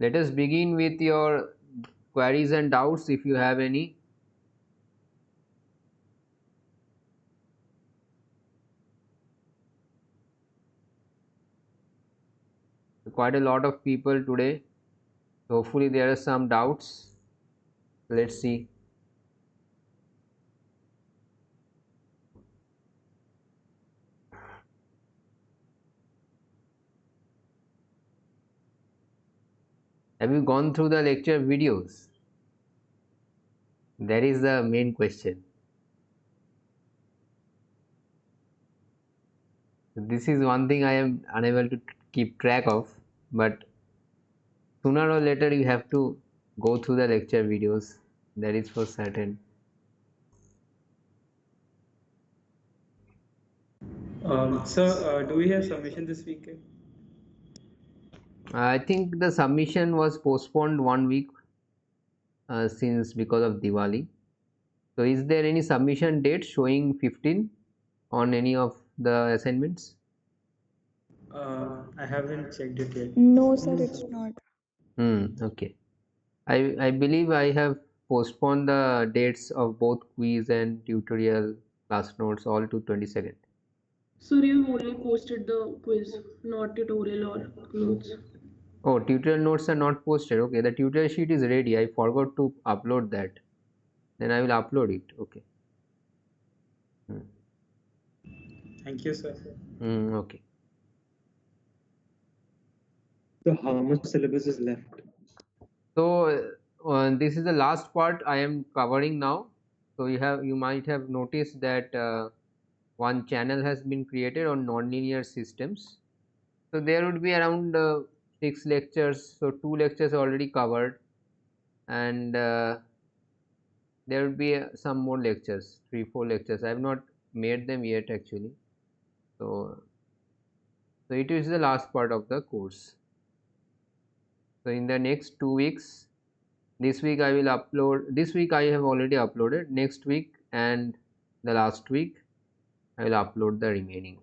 Let us begin with your queries and doubts if you have any. Quite a lot of people today. Hopefully there are some doubts. Let's see. Have you gone through the lecture videos? That is the main question. This is one thing I am unable to keep track of, but sooner or later you have to go through the lecture videos. That is for certain. Sir, do we have submission this weekend? I think the submission was postponed 1 week since because of Diwali. So is there any submission date showing 15 on any of the assignments? I haven't checked it yet. No, sir, it's not. Okay. I believe I have postponed the dates of both quiz and tutorial class notes all to 22nd. Sir, you only posted the quiz, not tutorial or notes. Oh, tutorial notes are not posted. Okay, the tutorial sheet is ready. I forgot to upload that. Then I will upload it. Okay. Thank you, sir. Okay. So how much syllabus is left? So this is the last part I am covering now. So you might have noticed that one channel has been created on nonlinear systems. So there would be around 6 lectures. So 2 lectures already covered, and there would be some more lectures, 3-4 lectures. I have not made them yet actually. So it is the last part of the course. So in the next 2 weeks, this week I will upload. This week I have already uploaded. Next week and the last week I will upload the remaining.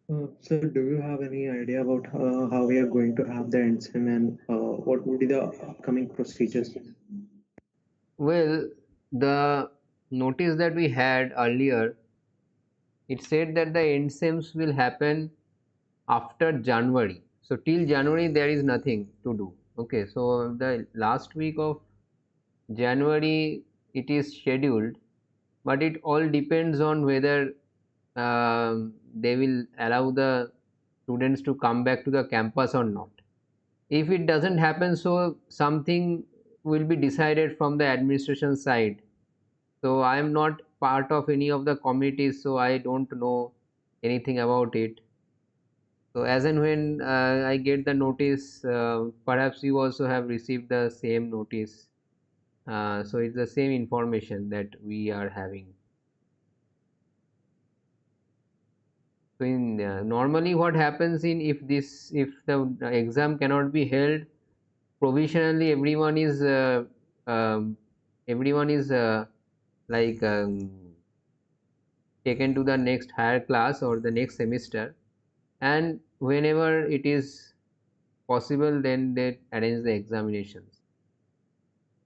So do you have any idea about how we are going to have the NSIM and what would be the upcoming procedures? Well, the notice that we had earlier, it said that the NSIMs will happen after January. So till January there is nothing to do. Okay, so the last week of January it is scheduled, but it all depends on whether they will allow the students to come back to the campus or not. If it doesn't happen, so something will be decided from the administration side. So I am not part of any of the committees, so I don't know anything about it. So as and when I get the notice, perhaps you also have received the same notice. So it's the same information that we are having. So in normally what happens in if the exam cannot be held provisionally, everyone is like taken to the next higher class or the next semester, and whenever it is possible then they arrange the examinations.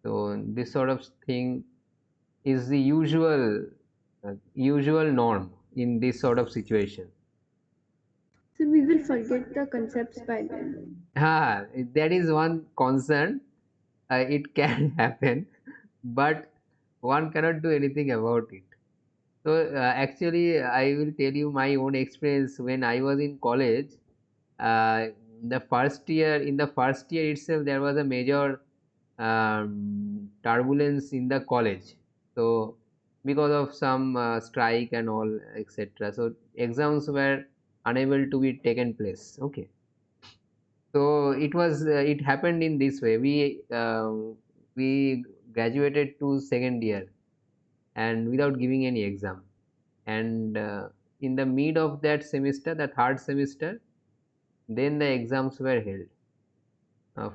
So this sort of thing is the usual norm in this sort of situation. So we will forget the concepts by then. That is one concern. It can happen, but one cannot do anything about it. So actually I will tell you my own experience when I was in college. uh, in the first year itself there was a major turbulence in the college, so because of some strike and all etc, so exams were unable to be taken place. Okay, so it happened in this way. We graduated to second year and without giving any exam, and in the mid of that semester, the third semester, then the exams were held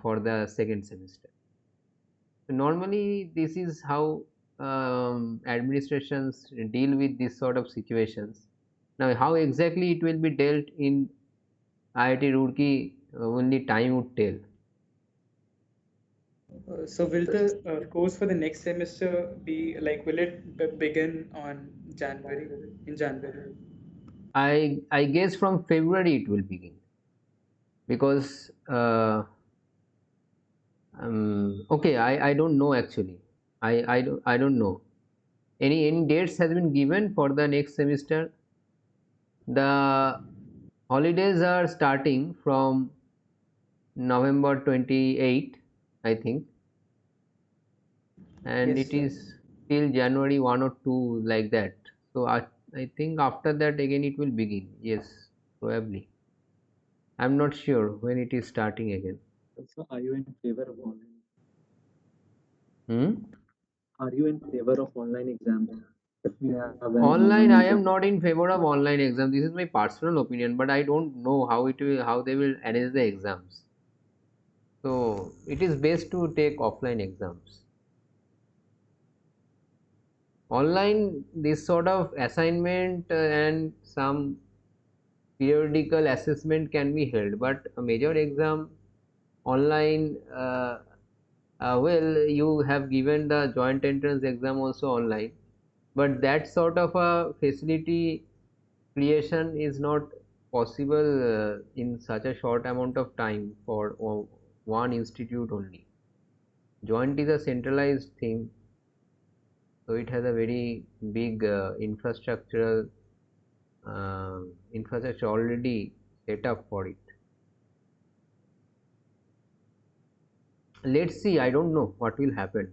for the second semester. So normally this is how administrations deal with this sort of situations. Now, how exactly it will be dealt in IIT Roorkee, only time would tell. So will the course for the next semester be like, will it begin on January, in January? I guess from February it will begin, because okay, I don't know actually. I don't know. Any dates has been given for the next semester? The holidays are starting from November 28, I think, and Yes, it sir. is till January 1 or 2, like that. So I think after that again it will begin. Yes, probably. I'm not sure when it is starting again. So are you in favor of online? Hmm? Are you in favor of online exams? If we have an Online, online I am exam. not in favor of online exam. This is my personal opinion, but I don't know how they will arrange the exams. So it is best to take offline exams. Online, this sort of assignment and some periodical assessment can be held, but a major exam online, well, you have given the joint entrance exam also online, but that sort of a facility creation is not possible in such a short amount of time for one institute only. Joint is a centralized thing, so it has a very big uh, infrastructure already set up for it. Let's see. I don't know what will happen.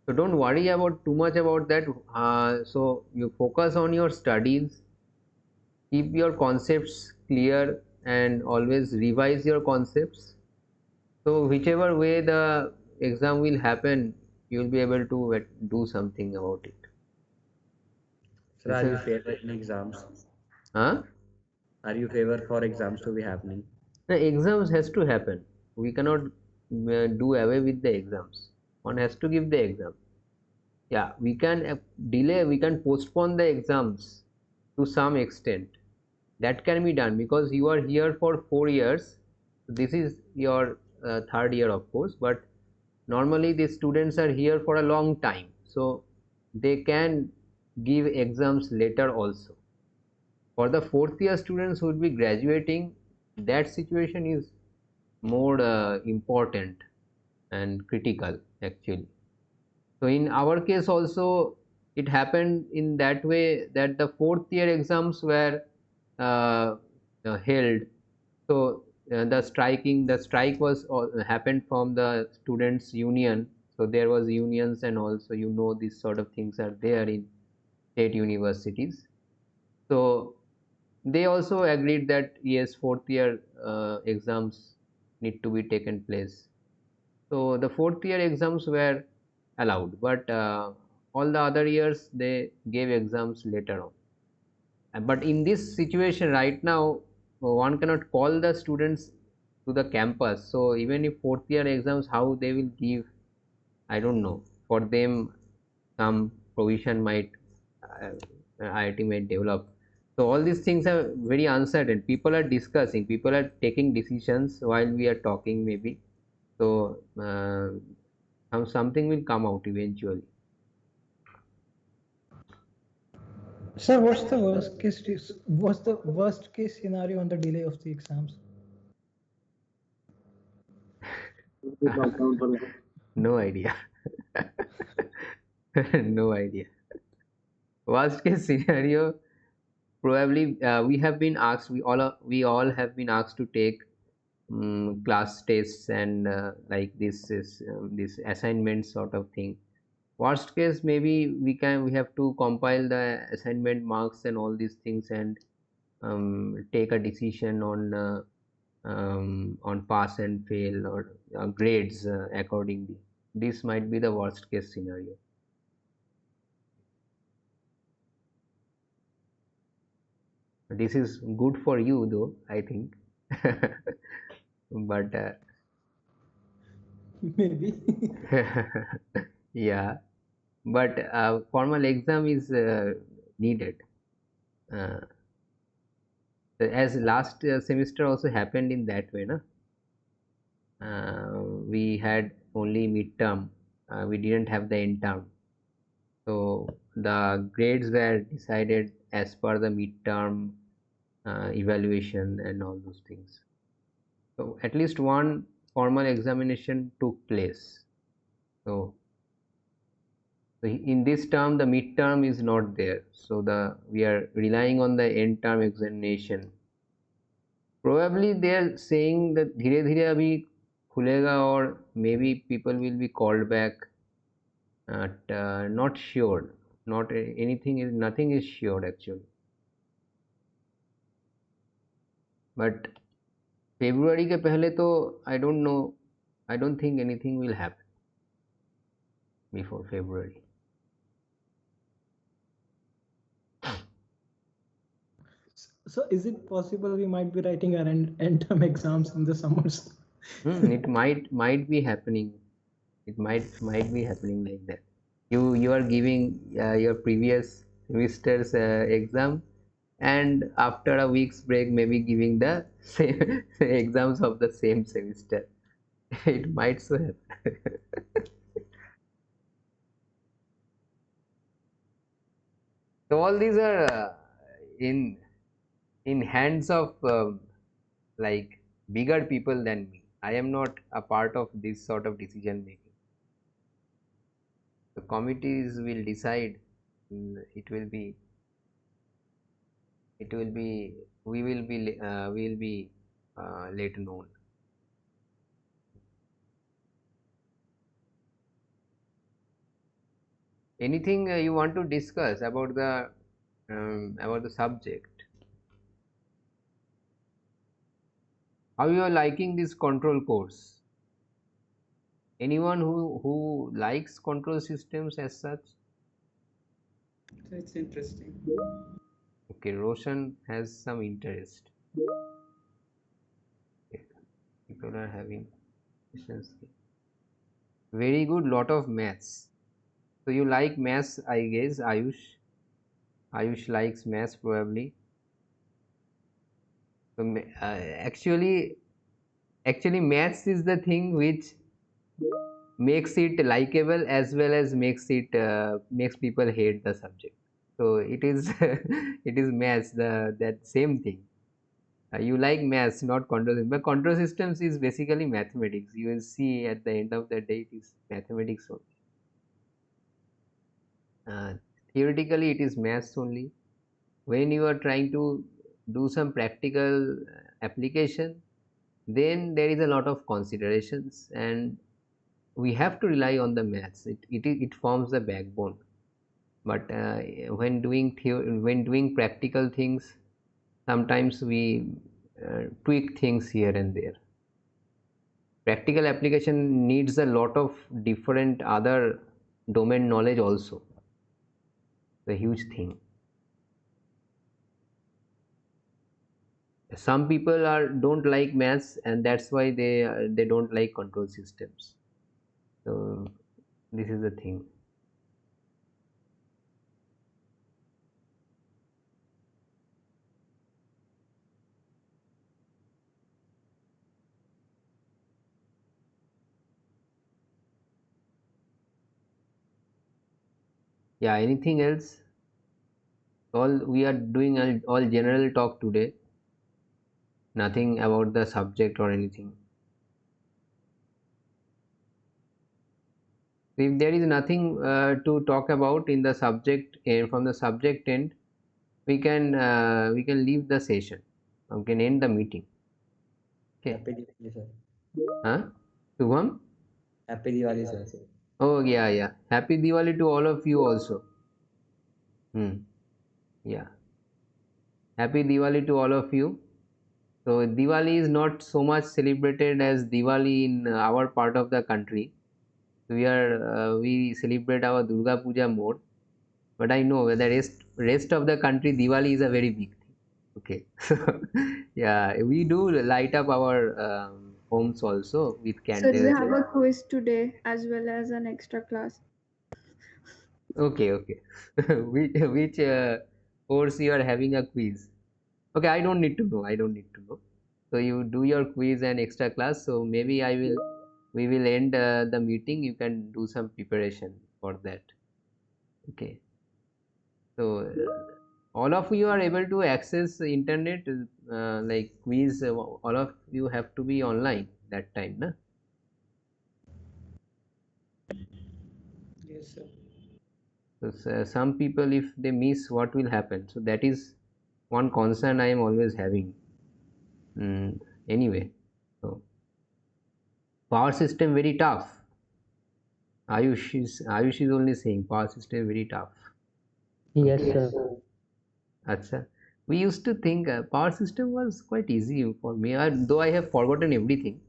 So don't worry about too much about that. So you focus on your studies, keep your concepts clear, and always revise your concepts. So whichever way the exam will happen, you will be able to do something about it. Sir, This are you is, favor in exams? huh? Are you favor for exams to be happening? The exams has to happen. We cannot do away with the exams. One has to give the exam. Yeah, we can delay, we can postpone the exams to some extent. That can be done because you are here for 4 years. This is your third year, of course, but normally the students are here for a long time, so they can give exams later also. For the fourth year students who will be graduating, that situation is more important and critical actually. So in our case also, it happened in that way that the fourth year exams were uh, held. So the strike was happened from the students union. So there was unions, and also these sort of things are there in state universities. So they also agreed that yes, fourth year exams need to be taken place. So the fourth year exams were allowed, but all the other years they gave exams later on. But in this situation right now, one cannot call the students to the campus. So even if fourth year exams, how they will give, I don't know. For them, some provision might IIT might develop. So all these things are very uncertain. People are discussing, people are taking decisions while we are talking, maybe. So something will come out eventually. Sir, what's the worst case scenario on the delay of the exams? Lockdown for life. No idea. No idea. Worst case scenario, probably we all have been asked to take class tests and like this assignment sort of thing. Worst case, maybe we have to compile the assignment marks and all these things, and take a decision on pass and fail, or grades accordingly. This might be the worst case scenario. This is good for you though, I think. But Maybe. yeah, but formal exam is needed. uh, As last semester also happened in that way, na? We had only midterm. We didn't have the end term. So the grades were decided as per the midterm evaluation and all those things. So at least one formal examination took place. So in this term, the midterm is not there. So we are relying on the end term examination. Probably they are saying that धीरे धीरे अभी खुलेगा, or maybe people will be called back. Not sure. Nothing is sure actually. But February के पहले तो I don't know. I don't think anything will happen before February. So is it possible we might be writing our end term exams in the summers? It might be happening. It might be happening like that. You are giving your previous semester's exam, and after a week's break, maybe giving the same exams of the same semester. It might so happen. So all these are in hands of like bigger people than me. I am not a part of this sort of decision making. The committees will decide. It will be. We will be later known. Anything you want to discuss about the subject? How you are liking this control course? Anyone who likes control systems as such? It's interesting. Okay, Roshan has some interest. Okay. People are having questions. Very good, lot of maths. So you like maths, I guess, Ayush. Ayush likes maths probably. So actually maths is the thing which makes it likable as well as makes people hate the subject. So it is it is maths, that same thing. You like maths, not control systems. But control systems is basically mathematics. You will see at the end of the day it is mathematics only. Theoretically it is maths only. When you are trying to do some practical application, then there is a lot of considerations, and we have to rely on the maths. It forms the backbone. But when doing practical things, sometimes we tweak things here and there. Practical application needs a lot of different other domain knowledge also. The huge thing. Some people don't like maths, and that's why they don't like control systems. So this is the thing. Yeah, anything else? We are doing all general talk today. Nothing about the subject or anything. If there is nothing to talk about in the subject from the subject end, we can leave the session. We can end the meeting. Okay. Happy Diwali, sir. Huh? Shubham? Happy Diwali, sir. Oh yeah. Happy Diwali to all of you also. Yeah. Happy Diwali to all of you. So Diwali is not so much celebrated as Diwali in our part of the country. We celebrate our Durga Puja more, but I know the rest of the country Diwali is a very big thing. Okay, so yeah, we do light up our homes also with So we candles. have a quiz today as well as an extra class. Okay. Which course you are having a quiz? Okay, I don't need to know. I don't need to know. So you do your quiz and extra class. So maybe we will end the meeting. You can do some preparation for that. Okay. So all of you are able to access the internet, like quiz. All of you have to be online that time, na? Yes, sir. So some people, if they miss, what will happen? So that is one concern I am always having. Anyway, so power system very tough. Ayush is only saying power system very tough. Yes, Okay. sir. Acha. We used to think power system was quite easy for me, though I have forgotten everything.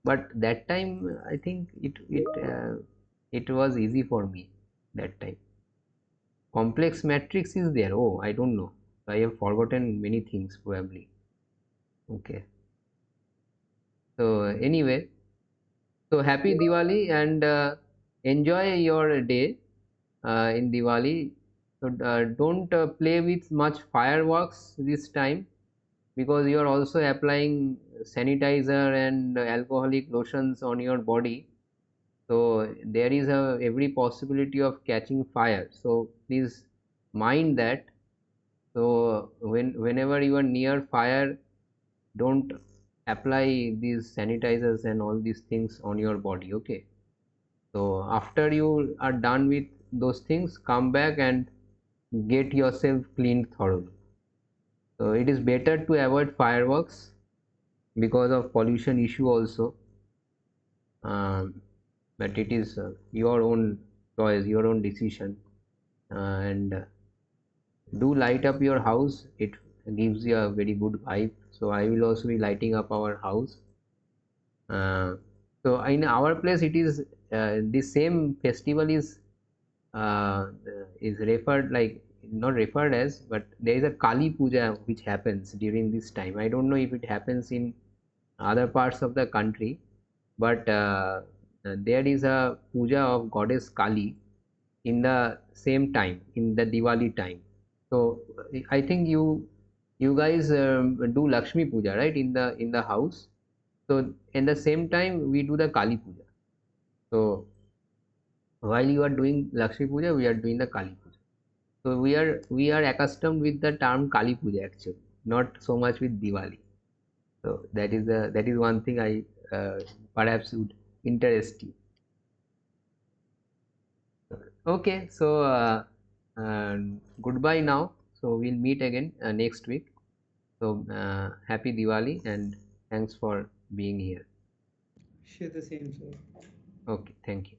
But that time, I think it was easy for me that time. Complex matrix is there. Oh, I don't know. I have forgotten many things probably. Okay. So anyway, so happy Diwali and enjoy your day in Diwali. So don't play with much fireworks this time because you are also applying sanitizer and alcoholic lotions on your body. So there is every possibility of catching fire. So please mind that. So whenever you are near fire, don't apply these sanitizers and all these things on your body. Okay. So after you are done with those things, come back and get yourself cleaned thoroughly. So it is better to avoid fireworks because of pollution issue also. But it is your own choice, your own decision, and do light up your house. It gives you a very good vibe. So I will also be lighting up our house. So in our place, it is the same festival is referred like not referred as, but there is a Kali Puja which happens during this time. I don't know if it happens in other parts of the country, but there is a puja of goddess Kali in the same time, in the Diwali time. So I think you guys do Lakshmi Puja, right, in the house. So in the same time we do the Kali Puja. So while you are doing Lakshmi Puja, we are doing the Kali Puja. So we are accustomed with the term Kali Puja actually, not so much with Diwali. So that is one thing I perhaps would interest you. Okay, so goodbye now. So we'll meet again next week. So happy Diwali and thanks for being here. Share the same, sir. Okay, thank you.